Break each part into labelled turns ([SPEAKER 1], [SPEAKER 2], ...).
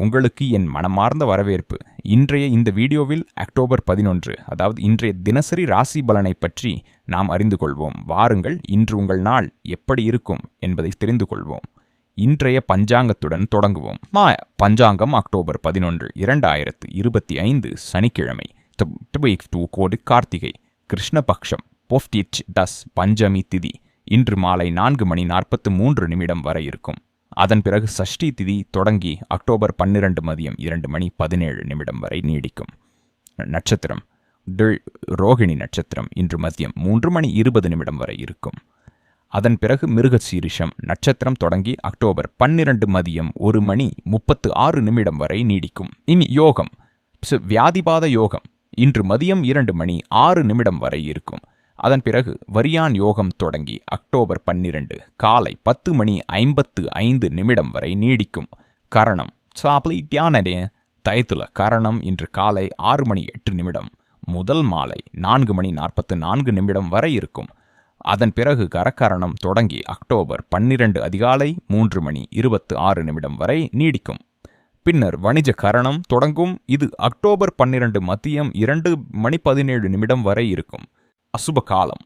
[SPEAKER 1] உங்களுக்கு என் மனமார்ந்த வரவேற்பு. இன்றைய இந்த வீடியோவில் அக்டோபர் 11, அதாவது இன்றைய தினசரி ராசி பலனை பற்றி நாம் அறிந்து கொள்வோம். வாருங்கள், இன்று உங்கள் நாள் எப்படி இருக்கும் என்பதை தெரிந்து கொள்வோம். இன்றைய பஞ்சாங்கத்துடன் தொடங்குவோம். பஞ்சாங்கம் அக்டோபர் 11, 2025 சனிக்கிழமை. கோடு கார்த்திகை, கிருஷ்ணபக்ஷம், பொஃப்டிச் டஸ் பஞ்சமி திதி இன்று மாலை 4:43 வரை இருக்கும். அதன் பிறகு சஷ்டி திதி தொடங்கி அக்டோபர் 12 மதியம் 2:17 வரை நீடிக்கும். நட்சத்திரம் ரோகிணி நட்சத்திரம் இன்று மதியம் 3:20 வரை இருக்கும். அதன் பிறகு மிருகசீரிஷம் நட்சத்திரம் தொடங்கி அக்டோபர் 12 மதியம் 1:36 வரை நீடிக்கும். இனி யோகம் வியாதிபாத யோகம் இன்று மதியம் 2:06 வரை இருக்கும். அதன் பிறகு வரியான் யோகம் தொடங்கி அக்டோபர் 12 காலை 10:55 வரை நீடிக்கும். கரணம் தயத்துல கரணம் இன்று காலை 6:08 முதல் மாலை 4:44 வரை இருக்கும். அதன் பிறகு கரகரணம் தொடங்கி அக்டோபர் 12 அதிகாலை 3:26 வரை நீடிக்கும். பின்னர் வணிஜ கரணம் தொடங்கும். இது அக்டோபர் 12 மதியம் 2:17 வரை இருக்கும். அசுப காலம்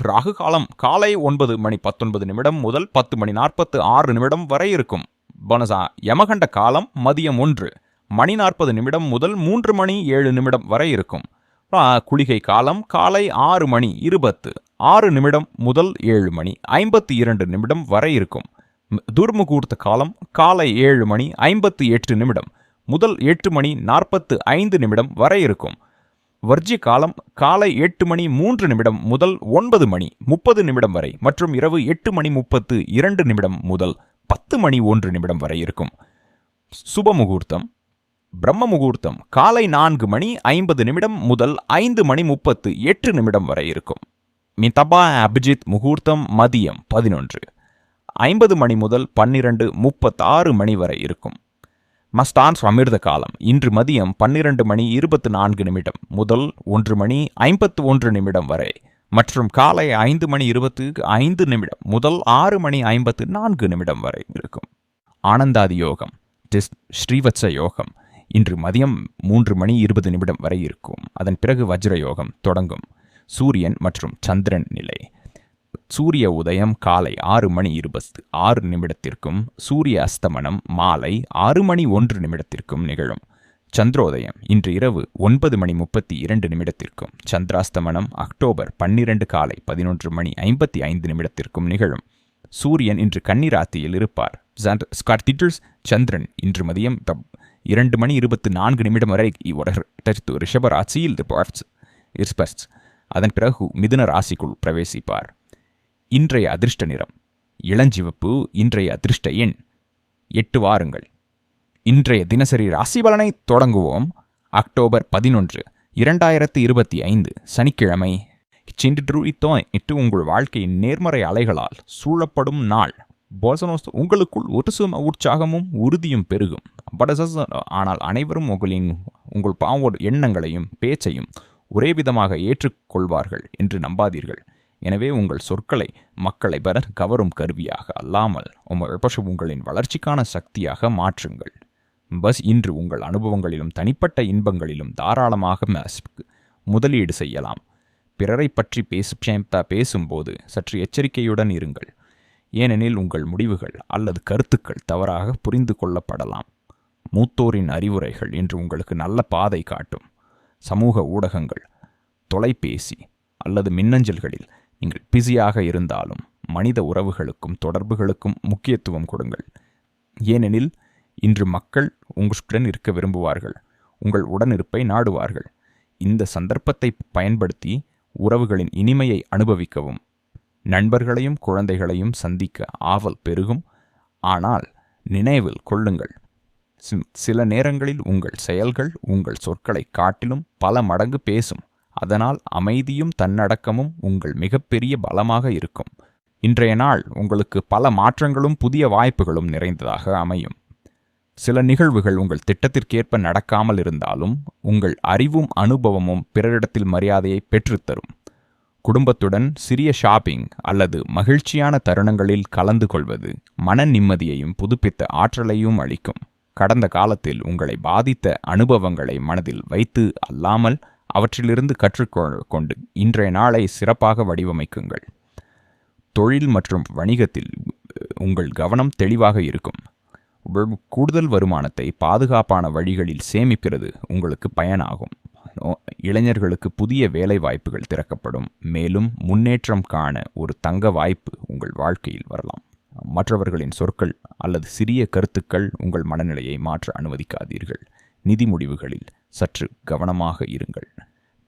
[SPEAKER 1] ராகு காலம் காலை 9:19 முதல் 10:46 வரை இருக்கும். பனசா யமகண்ட காலம் மதியம் 1:40 முதல் 3:07 வரை இருக்கும். குளிகை காலம் காலை 6:26 முதல் 7:52 வரை இருக்கும். துர்முகூர்த்த காலம் காலை 7:58 முதல் 8:45 வரை இருக்கும். வர்ஜி காலம் காலை 8:03 முதல் 9:30 வரை மற்றும் இரவு 8:32 முதல் 10:01 வரை இருக்கும். சுப முகூர்த்தம் பிரம்ம முகூர்த்தம் காலை 4:50 முதல் 5:38 வரை இருக்கும். மிதபா அபிஜித் முகூர்த்தம் மதியம் 11:50 முதல் 12:36 வரை இருக்கும். மஸ்தான் அமிர்த காலம் இன்று மதியம் 12:24 முதல் 1:51 வரை மற்றும் காலை 5:25 முதல் 6:54 வரை இருக்கும். ஆனந்தாதி யோகம் ஸ்ரீவத்ச யோகம் இன்று மதியம் 3:20 வரை இருக்கும். அதன் பிறகு வஜ்ர யோகம் தொடங்கும். சூரியன் மற்றும் சந்திரன் நிலை. சூரிய உதயம் காலை 6:26 சூரிய அஸ்தமனம் மாலை 6:01 நிகழும். சந்திரோதயம் இன்று இரவு 9:32 சந்திராஸ்தமனம் அக்டோபர் 12 காலை 11:55 நிகழும். சூரியன் இன்று கன்னிராத்தியில் இருப்பார். சந்திரன் இன்று மதியம் 2:24 வரை ரிஷபராசியில் இருப்பார். அதன் பிறகு மிதுன ராசிக்குள் பிரவேசிப்பார். இன்றைய அதிர்ஷ்ட நிறம் இளஞ்சிவப்பு. இன்றைய அதிர்ஷ்ட எண் 8. வாருங்கள், இன்றைய தினசரி ராசி பலனை தொடங்குவோம். அக்டோபர் 11, 2025 சனிக்கிழமை. இட்டு உங்கள் வாழ்க்கையின் நேர்மறை அலைகளால் சூழப்படும் நாள். உங்களுக்குள் ஒரு உற்சாகமும் உறுதியும் பெருகும். ஆனால் அனைவரும் உங்கள் பாவோட எண்ணங்களையும் பேச்சையும் ஒரே விதமாக ஏற்றுக்கொள்வார்கள் என்று நம்பாதீர்கள். எனவே உங்கள் சொற்களை மக்களை பெற கவரும் கருவியாக அல்லாமல் உங்களின் வளர்ச்சிக்கான சக்தியாக மாற்றுங்கள். இன்று உங்கள் அனுபவங்களிலும் தனிப்பட்ட இன்பங்களிலும் தாராளமாக முதலீடு செய்யலாம். பிறரை பற்றி பேசும்போது சற்று எச்சரிக்கையுடன் இருங்கள். ஏனெனில் உங்கள் முடிவுகள் அல்லது கருத்துக்கள் தவறாக புரிந்து கொள்ளப்படலாம். மூத்தோரின் அறிவுரைகள் இன்று உங்களுக்கு நல்ல பாதை காட்டும். சமூக ஊடகங்கள், தொலைபேசி அல்லது மின்னஞ்சல்களில் நீங்கள் பிஸியாக இருந்தாலும் மனித உறவுகளுக்கும் தொடர்புகளுக்கும் முக்கியத்துவம் கொடுங்கள். ஏனெனில் இன்று மக்கள் உங்களுடன் இருக்க விரும்புவார்கள், உங்கள் உடனிருப்பை நாடுவார்கள். இந்த சந்தர்ப்பத்தை பயன்படுத்தி உறவுகளின் இனிமையை அனுபவிக்கவும். நண்பர்களையும் குழந்தைகளையும் சந்திக்க ஆவல் பெருகும். ஆனால் நினைவில் கொள்ளுங்கள், சில நேரங்களில் உங்கள் செயல்கள் உங்கள் சொற்களை காட்டிலும் பல மடங்கு பேசும். அதனால் அமைதியும் தன்னடக்கமும் உங்கள் மிகப்பெரிய பலமாக இருக்கும். இன்றைய நாள் உங்களுக்கு பல மாற்றங்களும் புதிய வாய்ப்புகளும் நிறைந்ததாக அமையும். சில நிகழ்வுகள் உங்கள் திட்டத்திற்கேற்ப நடக்காமல் இருந்தாலும் உங்கள் அறிவும் அனுபவமும் பிறரிடத்தில் மரியாதையை பெற்றுத்தரும். குடும்பத்துடன் சிறிய ஷாப்பிங் அல்லது மகிழ்ச்சியான தருணங்களில் கலந்து கொள்வது மன நிம்மதியையும் புதுப்பித்த ஆற்றலையும் அளிக்கும். கடந்த காலத்தில் உங்களை பாதித்த அனுபவங்களை மனதில் வைத்து அல்லாமல் அவற்றிலிருந்து கற்றுக்கொண்டு இன்றைய நாளை சிறப்பாக வடிவமைக்குங்கள். தொழில் மற்றும் வணிகத்தில் உங்கள் கவனம் தெளிவாக இருக்கும். கூடுதல் வருமானத்தை பாதுகாப்பான வழிகளில் சேமிக்கிறது உங்களுக்கு பயனாகும். இளைஞர்களுக்கு புதிய வேலை வாய்ப்புகள் திறக்கப்படும். மேலும் முன்னேற்றம் காண ஒரு தங்க வாய்ப்பு உங்கள் வாழ்க்கையில் வரலாம். மற்றவர்களின் சொற்கள் அல்லது சிறிய கருத்துக்கள் உங்கள் மனநிலையை மாற்ற அனுமதிக்காதீர்கள். நிதி முடிவுகளில் சற்று கவனமாக இருங்கள்.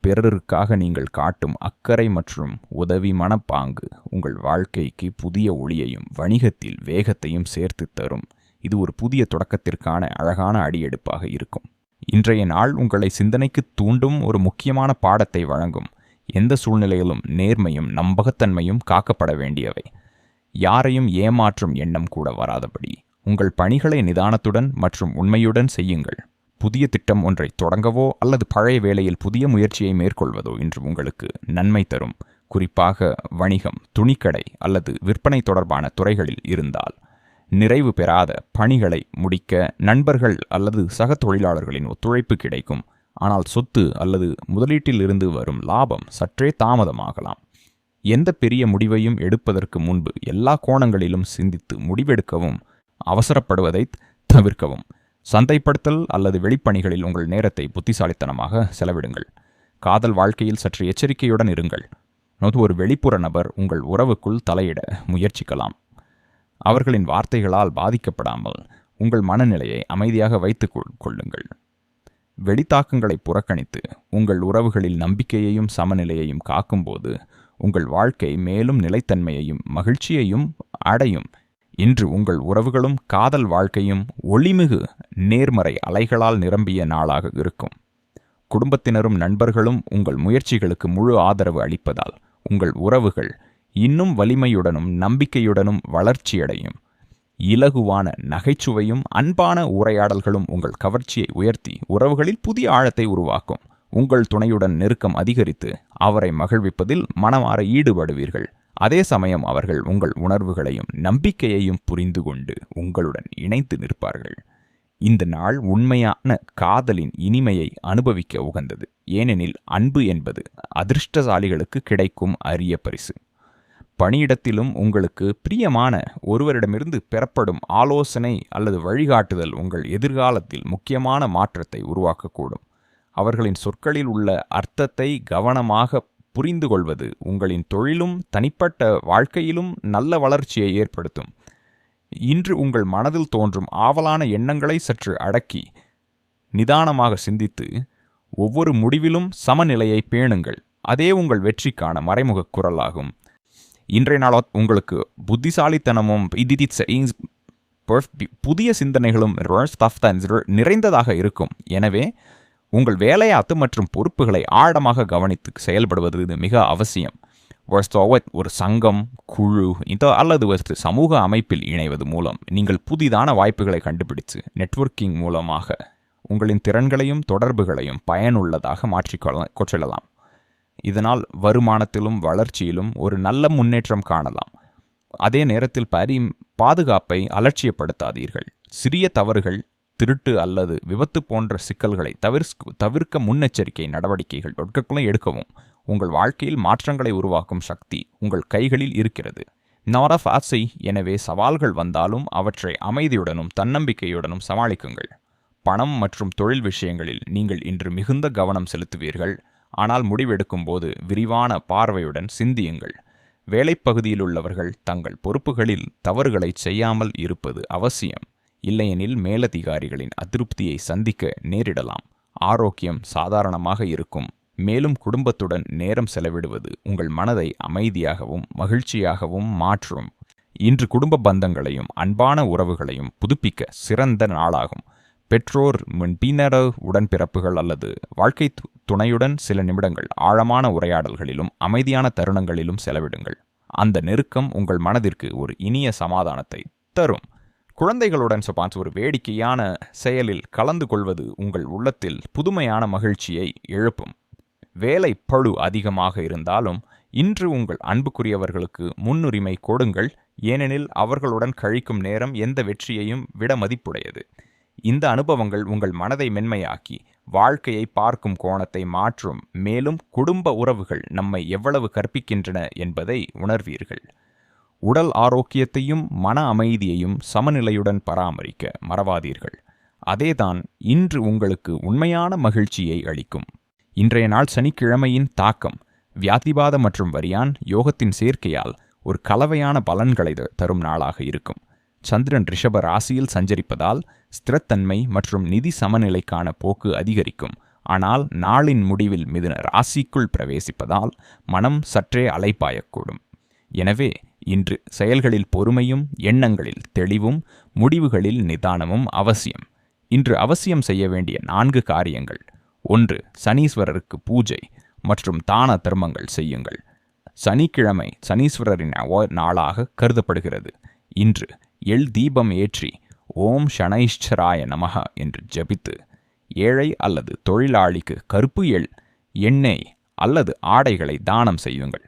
[SPEAKER 1] பிறருக்காக நீங்கள் காட்டும் அக்கறை மற்றும் உதவி மனப்பாங்கு உங்கள் வாழ்க்கைக்கு புதிய ஒளியையும் வணிகத்தில் வேகத்தையும் சேர்த்து தரும். இது ஒரு புதிய தொடக்கத்திற்கான அழகான அடியெடுப்பாக இருக்கும். இன்றைய நாள் உங்களை சிந்தனைக்கு தூண்டும் ஒரு முக்கியமான பாடத்தை வழங்கும். எந்த சூழ்நிலையிலும் நேர்மையும் நம்பகத்தன்மையும் காக்கப்பட வேண்டியவை. யாரையும் ஏமாற்றும் எண்ணம் கூட வராதபடி உங்கள் பணிகளை நிதானத்துடன் மற்றும் உண்மையுடன் செய்யுங்கள். புதிய திட்டம் ஒன்றை தொடங்கவோ அல்லது பழைய வேளையில் புதிய முயற்சியை மேற்கொள்வதோ இன்று உங்களுக்கு நன்மை தரும். குறிப்பாக வணிகம், துணிக்கடை அல்லது விற்பனை தொடர்பான துறைகளில் இருந்தால் நிறைவு பெறாத பணிகளை முடிக்க நண்பர்கள் அல்லது சக தொழிலாளர்களின் ஒத்துழைப்பு கிடைக்கும். ஆனால் சொத்து அல்லது முதலீட்டில் இருந்து வரும் லாபம் சற்றே தாமதமாகலாம். எந்த பெரிய முடிவையும் எடுப்பதற்கு முன்பு எல்லா கோணங்களிலும் சிந்தித்து முடிவெடுக்கவும். அவசரப்படுவதை தவிர்க்கவும். சந்தைப்படுத்தல் அல்லது வெளிப்பணிகளில் உங்கள் நேரத்தை புத்திசாலித்தனமாக செலவிடுங்கள். காதல் வாழ்க்கையில் சற்று எச்சரிக்கையுடன் இருங்கள். ஒரு வெளிப்புற நபர் உங்கள் உறவுக்குள் தலையிட முயற்சிக்கலாம். அவர்களின் வார்த்தைகளால் பாதிக்கப்படாமல் உங்கள் மனநிலையை அமைதியாக வைத்துக் கொள்ளுங்கள். வெளித்தாக்கங்களை புறக்கணித்து உங்கள் உறவுகளில் நம்பிக்கையையும் சமநிலையையும் காக்கும்போது உங்கள் வாழ்க்கை மேலும் நிலைத்தன்மையையும் மகிழ்ச்சியையும் அடையும். இன்று உங்கள் உறவுகளும் காதல் வாழ்க்கையும் ஒளிமிகு நேர்மறை அலைகளால் நிரம்பிய நாளாக இருக்கும். குடும்பத்தினரும் நண்பர்களும் உங்கள் முயற்சிகளுக்கு முழு ஆதரவு அளிப்பதால் உங்கள் உறவுகள் இன்னும் வலிமையுடனும் நம்பிக்கையுடனும் வளர்ச்சியடையும். இலகுவான நகைச்சுவையும் அன்பான உரையாடல்களும் உங்கள் கவர்ச்சியை உயர்த்தி உறவுகளில் புதிய ஆழத்தை உருவாக்கும். உங்கள் துணையுடன் நெருக்கம் அதிகரித்து அவரை மகிழ்விப்பதில் மனமாற ஈடுபடுவீர்கள். அதே சமயம் அவர்கள் உங்கள் உணர்வுகளையும் நம்பிக்கையையும் புரிந்து கொண்டு உங்களுடன் இணைந்து நிற்பார்கள். இந்த நாள் உண்மையான காதலின் இனிமையை அனுபவிக்க உகந்தது. ஏனெனில் அன்பு என்பது அதிர்ஷ்டசாலிகளுக்கு கிடைக்கும் அரிய பரிசு. பணியிடத்திலும் உங்களுக்கு பிரியமான ஒருவரிடமிருந்து பெறப்படும் ஆலோசனை அல்லது வழிகாட்டுதல் உங்கள் எதிர்காலத்தில் முக்கியமான மாற்றத்தை உருவாக்கக்கூடும். அவர்களின் சொற்களில் உள்ள அர்த்தத்தை கவனமாக புரிந்து கொள்வது உங்களின் தொழிலும் தனிப்பட்ட வாழ்க்கையிலும் நல்ல வளர்ச்சியை ஏற்படுத்தும். இன்று உங்கள் மனதில் தோன்றும் ஆவலான எண்ணங்களை சற்று அடக்கி நிதானமாக சிந்தித்து ஒவ்வொரு முடிவிலும் சமநிலையை பேணுங்கள். அதே உங்கள் வெற்றிக்கான மறைமுக குரலாகும். இன்றைய நாள் உங்களுக்கு புத்திசாலித்தனமும் புதிய சிந்தனைகளும் நிறைந்ததாக இருக்கும். எனவே உங்கள் வேலையாத்து மற்றும் பொறுப்புகளை ஆழமாக கவனித்து செயல்படுவது மிக அவசியம். ஒரு சங்கம், குழு அல்லது ஒரு சமூக அமைப்பில் இணைவது மூலம் நீங்கள் புதிதான வாய்ப்புகளை கண்டுபிடித்து நெட்வொர்க்கிங் மூலமாக உங்களின் திறன்களையும் தொடர்புகளையும் பயனுள்ளதாக மாற்றிக்கொள்ளலாம். இதனால் வருமானத்திலும் வளர்ச்சியிலும் ஒரு நல்ல முன்னேற்றம் காணலாம். அதே நேரத்தில் பாதுகாப்பை அலட்சியப்படுத்தாதீர்கள். சிறிய தவறுகள், திருட்டு அல்லது விபத்து போன்ற சிக்கல்களை தவிர்க்க முன்னெச்சரிக்கை நடவடிக்கைகள் எடுக்கவும். உங்கள் வாழ்க்கையில் மாற்றங்களை உருவாக்கும் சக்தி உங்கள் கைகளில் இருக்கிறது. நாட் ஆஃப் ஆசை. எனவே சவால்கள் வந்தாலும் அவற்றை அமைதியுடனும் தன்னம்பிக்கையுடனும் சமாளிக்குங்கள். பணம் மற்றும் தொழில் விஷயங்களில் நீங்கள் இன்று மிகுந்த கவனம் செலுத்துவீர்கள். ஆனால் முடிவெடுக்கும் போது விரிவான பார்வையுடன் சிந்தியுங்கள். வேலைப்பகுதியில் உள்ளவர்கள் தங்கள் பொறுப்புகளில் தவறுகளை செய்யாமல் இருப்பது அவசியம். இல்லையெனில் மேலதிகாரிகளின் அதிருப்தியை சந்திக்க நேரிடலாம். ஆரோக்கியம் சாதாரணமாக இருக்கும். மேலும் குடும்பத்துடன் நேரம் செலவிடுவது உங்கள் மனதை அமைதியாகவும் மகிழ்ச்சியாகவும் மாற்றும். இன்று குடும்ப பந்தங்களையும் அன்பான உறவுகளையும் புதுப்பிக்க சிறந்த நாளாகும். பெற்றோர், பின்னர் உடன்பிறப்புகள் அல்லது வாழ்க்கை துணையுடன் சில நிமிடங்கள் ஆழமான உரையாடல்களிலும் அமைதியான தருணங்களிலும் செலவிடுங்கள். அந்த நெருக்கம் உங்கள் மனதிற்கு ஒரு இனிய சமாதானத்தை தரும். குழந்தைகளுடன் ஒரு வேடிக்கையான செயலில் கலந்து கொள்வது உங்கள் உள்ளத்தில் புதுமையான மகிழ்ச்சியை எழுப்பும். வேலை பளு அதிகமாக இருந்தாலும் இன்று உங்கள் அன்புக்குரியவர்களுக்கு முன்னுரிமை கொடுங்கள். ஏனெனில் அவர்களுடன் கழிக்கும் நேரம் எந்த வெற்றியையும் விட மதிப்புடையது. இந்த அனுபவங்கள் உங்கள் மனதை மென்மையாக்கி வாழ்க்கையை பார்க்கும் கோணத்தை மாற்றும். மேலும் குடும்ப உறவுகள் நம்மை எவ்வளவு கற்பிக்கின்றன என்பதை உணர்வீர்கள். உடல் ஆரோக்கியத்தையும் மன அமைதியையும் சமநிலையுடன் பராமரிக்க மறவாதீர்கள். அதேதான் இன்று உங்களுக்கு உண்மையான மகிழ்ச்சியை அளிக்கும். இன்றைய நாள் சனிக்கிழமையின் தாக்கம் வியாதிபாத மற்றும் வரியான் யோகத்தின் சேர்க்கையால் ஒரு கலவையான பலன்களை தரும் நாளாக இருக்கும். சந்திரன் ரிஷப ராசியில் சஞ்சரிப்பதால் ஸ்திரத்தன்மை மற்றும் நிதி சமநிலைக்கான போக்கு அதிகரிக்கும். ஆனால் நாளின் முடிவில் மிதுன ராசிக்குள் பிரவேசிப்பதால் மனம் சற்றே அலைப்பாயக்கூடும். எனவே இன்று செயல்களில் பொறுமையும் எண்ணங்களில் தெளிவும் முடிவுகளில் நிதானமும் அவசியம். இன்று அவசியம் செய்ய வேண்டிய 4 காரியங்கள். 1. சனீஸ்வரருக்கு பூஜை மற்றும் தான தர்மங்கள் செய்யுங்கள். சனிக்கிழமை சனீஸ்வரரின் நாளாக கருதப்படுகிறது. இன்று எள் தீபம் ஏற்றி ஓம் ஷனைஷ்சராய நமஹ என்று ஜபித்து ஏழை அல்லது தொழிலாளிக்கு கருப்பு எள், எண்ணெய் அல்லது ஆடைகளை தானம் செய்யுங்கள்.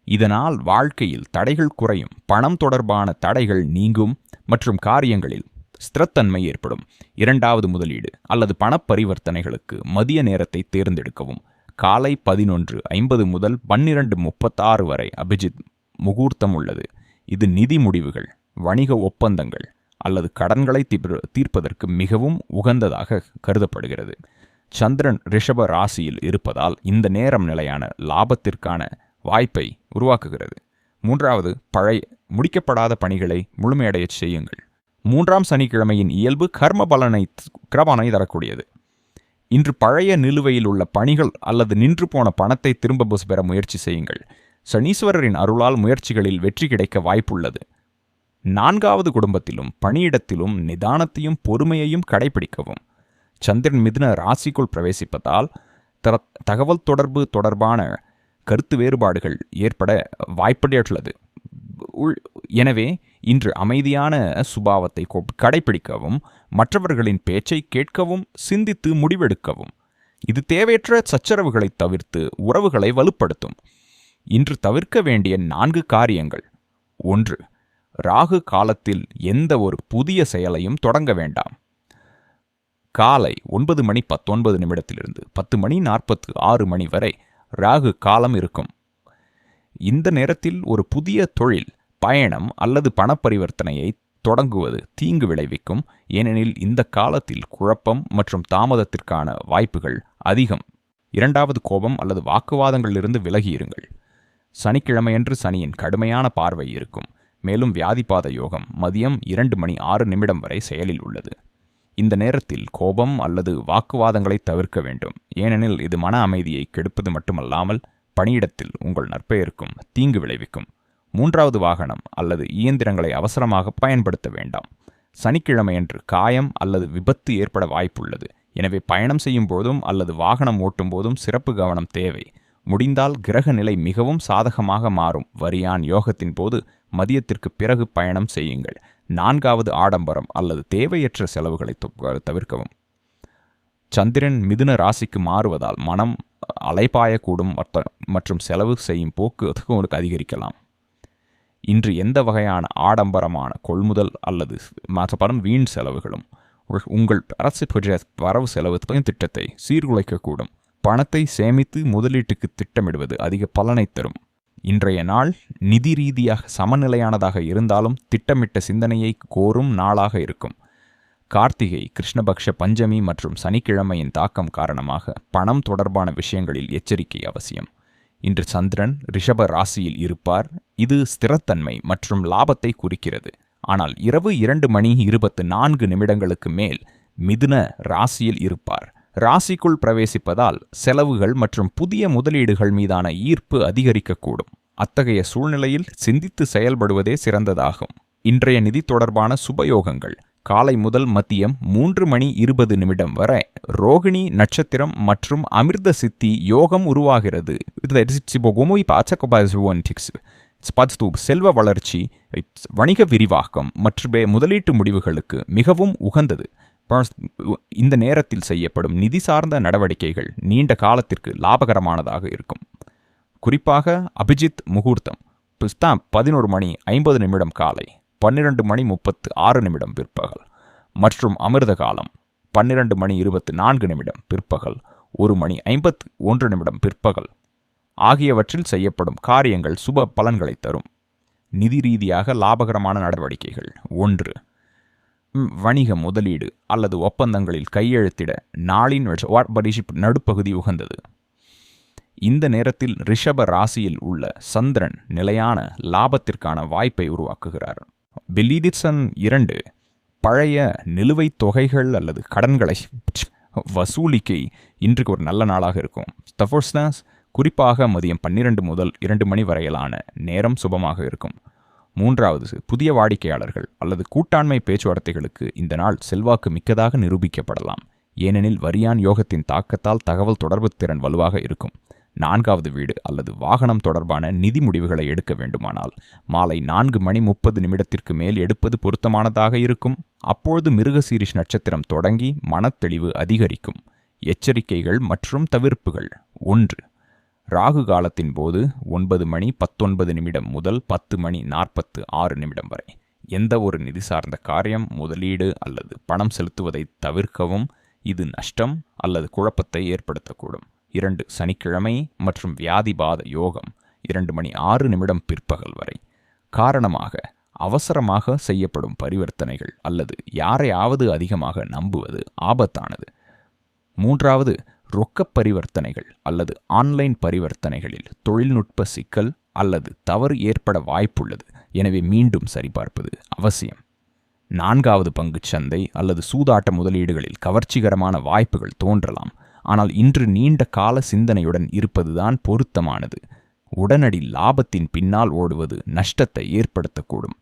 [SPEAKER 1] இதனால் வாழ்க்கையில் தடைகள் குறையும், பணம் தொடர்பான தடைகள் நீங்கும் மற்றும் காரியங்களில் ஸ்திரத்தன்மை ஏற்படும். 2வது முதலீடு அல்லது பணப்பரிவர்த்தனைகளுக்கு மதிய நேரத்தை தேர்ந்தெடுக்கவும். காலை 11:50 முதல் 12:36 வரை அபிஜித் முகூர்த்தம் உள்ளது. இது நிதி முடிவுகள், வணிக ஒப்பந்தங்கள் அல்லது கடன்களை தீர்ப்பதற்கு மிகவும் உகந்ததாக கருதப்படுகிறது. சந்திரன் ரிஷப ராசியில் இருப்பதால் இந்த நேரம் நிலையான லாபத்திற்கான வாய்ப்பை உருவாக்குகிறது. 3வது முடிக்கப்படாத பணிகளை முழுமையடையச் செய்யுங்கள். 3ஆம் சனிக்கிழமையின் இயல்பு கர்ம பலனை தரக்கூடியது. இன்று பழைய நிலுவையில் உள்ள பணிகள் அல்லது நின்று போன பணத்தை திரும்ப பெற முயற்சி செய்யுங்கள். சனீஸ்வரரின் அருளால் முயற்சிகளில் வெற்றி கிடைக்க வாய்ப்புள்ளது. 4வது குடும்பத்திலும் பணியிடத்திலும் நிதானத்தையும் பொறுமையையும் கடைபிடிக்கவும். சந்திரன் மிதுன ராசிக்குள் பிரவேசிப்பதால் தகவல் தொடர்பு தொடர்பான கருத்து வேறுபாடுகள் ஏற்பட வாய்ப்புள்ளது. எனவே இன்று அமைதியான சுபாவத்தை கடைபிடிக்கவும், மற்றவர்களின் பேச்சை கேட்கவும், சிந்தித்து முடிவெடுக்கவும். இது தேவையற்ற சச்சரவுகளை தவிர்த்து உறவுகளை வலுப்படுத்தும். இன்று தவிர்க்க வேண்டிய 4 காரியங்கள். 1. ராகு காலத்தில் எந்த ஒரு புதிய செயலையும் தொடங்க வேண்டாம். காலை 9:19 10:46 வரை ராகு காலம் இருக்கும். இந்த நேரத்தில் ஒரு புதிய தொழில், பயணம் அல்லது பணப்பரிவர்த்தனையை தொடங்குவது தீங்கு விளைவிக்கும். ஏனெனில் இந்த காலத்தில் குழப்பம் மற்றும் தாமதத்திற்கான வாய்ப்புகள் அதிகம். 2வது கோபம் அல்லது வாக்குவாதங்களிலிருந்து விலகியிருங்கள். சனிக்கிழமையன்று சனியின் கடுமையான பார்வை இருக்கும். மேலும் வியாதிபாத யோகம் மதியம் 2:06 வரை செயலில் உள்ளது. இந்த நேரத்தில் கோபம் அல்லது வாக்குவாதங்களை தவிர்க்க வேண்டும். ஏனெனில் இது மன அமைதியை கெடுப்பது மட்டுமல்லாமல் பணியிடத்தில் உங்கள் நற்பெயருக்கும் தீங்கு விளைவிக்கும். 3வது வாகனம் அல்லது இயந்திரங்களை அவசரமாக பயன்படுத்த வேண்டாம். சனிக்கிழமையன்று காயம் அல்லது விபத்து ஏற்பட வாய்ப்புள்ளது. எனவே பயணம் செய்யும் போதும் அல்லது வாகனம் ஓட்டும் போதும் சிறப்பு கவனம் தேவை. முடிந்தால் கிரக நிலை மிகவும் சாதகமாக மாறும் வரியான் யோகத்தின் போது மதியத்திற்கு பிறகு பயணம் செய்யுங்கள். 4வது ஆடம்பரம் அல்லது தேவையற்ற செலவுகளை தவிர்க்கவும். சந்திரன் மிதுன ராசிக்கு மாறுவதால் மனம் அலைபாயக்கூடும் மற்றும் செலவு செய்யும் போக்கு அதிகரிக்கலாம். இன்று எந்த வகையான ஆடம்பரமான கொள்முதல் அல்லது மற்றபடும் வீண் செலவுகளும் உங்கள் அரசு வரவு செலவு திட்டத்தை சீர்குலைக்கக்கூடும். பணத்தை சேமித்து முதலீட்டுக்கு திட்டமிடுவது அதிக பலனை தரும். இன்றைய நாள் நிதி ரீதியாக சமநிலையானதாக இருந்தாலும் திட்டமிட்ட சிந்தனையை கோரும் நாளாக இருக்கும். கார்த்திகை, கிருஷ்ணபக்ஷ பஞ்சமி மற்றும் சனிக்கிழமையின் தாக்கம் காரணமாக பணம் தொடர்பான விஷயங்களில் எச்சரிக்கை அவசியம். இன்று சந்திரன் ரிஷப ராசியில் இருப்பார். இது ஸ்திரத்தன்மை மற்றும் லாபத்தை குறிக்கிறது. ஆனால் இரவு 2:24 மேல் மிதுன ராசியில் இருப்பார். ராசிக்குள் பிரவேசிப்பதால் செலவுகள் மற்றும் புதிய முதலீடுகள் மீதான ஈர்ப்பு அதிகரிக்கக்கூடும். அத்தகைய சூழ்நிலையில் சிந்தித்து செயல்படுவதே சிறந்ததாகும். இன்றைய நிதி தொடர்பான சுபயோகங்கள். காலை முதல் மதியம் 3:20 வரை ரோகிணி நட்சத்திரம் மற்றும் அமிர்த சித்தி யோகம் உருவாகிறது. செல்வ வளர்ச்சி, வணிக விரிவாக்கம் மற்றும் முதலீட்டு முடிவுகளுக்கு மிகவும் உகந்தது. இந்த நேரத்தில் செய்யப்படும் நிதி சார்ந்த நடவடிக்கைகள் நீண்ட காலத்திற்கு லாபகரமானதாக இருக்கும். குறிப்பாக அபிஜித் முகூர்த்தம் 11:50 காலை, 12:36 பிற்பகல், மற்றும் அமிர்த காலம் 12:24 பிற்பகல், 1:51 பிற்பகல் ஆகியவற்றில் செய்யப்படும் காரியங்கள் சுப பலன்களை தரும். நிதி ரீதியாக லாபகரமான நடவடிக்கைகள். 1. வணிக முதலீடு அல்லது ஒப்பந்தங்களில் கையெழுத்திட நாளின் நடுப்பகுதி உகந்தது. இந்த நேரத்தில் ரிஷப ராசியில் உள்ள சந்திரன் நிலையான லாபத்திற்கான வாய்ப்பை உருவாக்குகிறார். பில்லிடிசன் 2 பழைய நிலுவைத் தொகைகள் அல்லது கடன்களை வசூலிக்கை இன்றைக்கு ஒரு நல்ல நாளாக இருக்கும். தஃபோர்ஸ்னாஸ் குறிப்பாக மதியம் 12 முதல் 2 மணி வரையிலான நேரம் சுபமாக இருக்கும். 3. புதிய வாடிக்கையாளர்கள் அல்லது கூட்டாண்மை பேச்சுவார்த்தைகளுக்கு இந்த நாள் செல்வாக்கு மிக்கதாக நிரூபிக்கப்படலாம். ஏனெனில் வரியான் யோகத்தின் தாக்கத்தால் தகவல் தொடர்பு திறன் வலுவாக இருக்கும். 4வது வீடு அல்லது வாகனம் தொடர்பான நிதி முடிவுகளை எடுக்க வேண்டுமானால் மாலை 4:30 மேல் எடுப்பது பொருத்தமானதாக இருக்கும். அப்பொழுது மிருகசீரிஷ் நட்சத்திரம் தொடங்கி மனத்தெளிவு அதிகரிக்கும். எச்சரிக்கைகள் மற்றும் தவிர்ப்புகள். 1. ராகு காலத்தின் போது 9:19 முதல் 10:46 வரை எந்த ஒரு நிதி சார்ந்த காரியம், முதலீடு அல்லது பணம் செலுத்துவதை தவிர்க்கவும். இது நஷ்டம் அல்லது குழப்பத்தை ஏற்படுத்தக்கூடும். 2. சனிக்கிழமை மற்றும் வியாதிபாத யோகம் 2:06 பிற்பகல் வரை. காரணமாக அவசரமாக செய்யப்படும் பரிவர்த்தனைகள் அல்லது யாரையாவது அதிகமாக நம்புவது ஆபத்தானது. 3. ரொக்க பரிவர்த்தனைகள் அல்லது ஆன்லைன் பரிவர்த்தனைகளில் தொழில்நுட்ப சிக்கல் அல்லது தவறு ஏற்பட வாய்ப்புள்ளது. எனவே மீண்டும் சரிபார்ப்பது அவசியம். 4. பங்குச் சந்தை அல்லது சூதாட்ட முதலீடுகளில் கவர்ச்சிகரமான வாய்ப்புகள் தோன்றலாம். ஆனால் இன்று நீண்ட கால சிந்தனையுடன் இருப்பதுதான் பொருத்தமானது. உடனடி லாபத்தின் பின்னால் ஓடுவது நஷ்டத்தை ஏற்படுத்தக்கூடும்.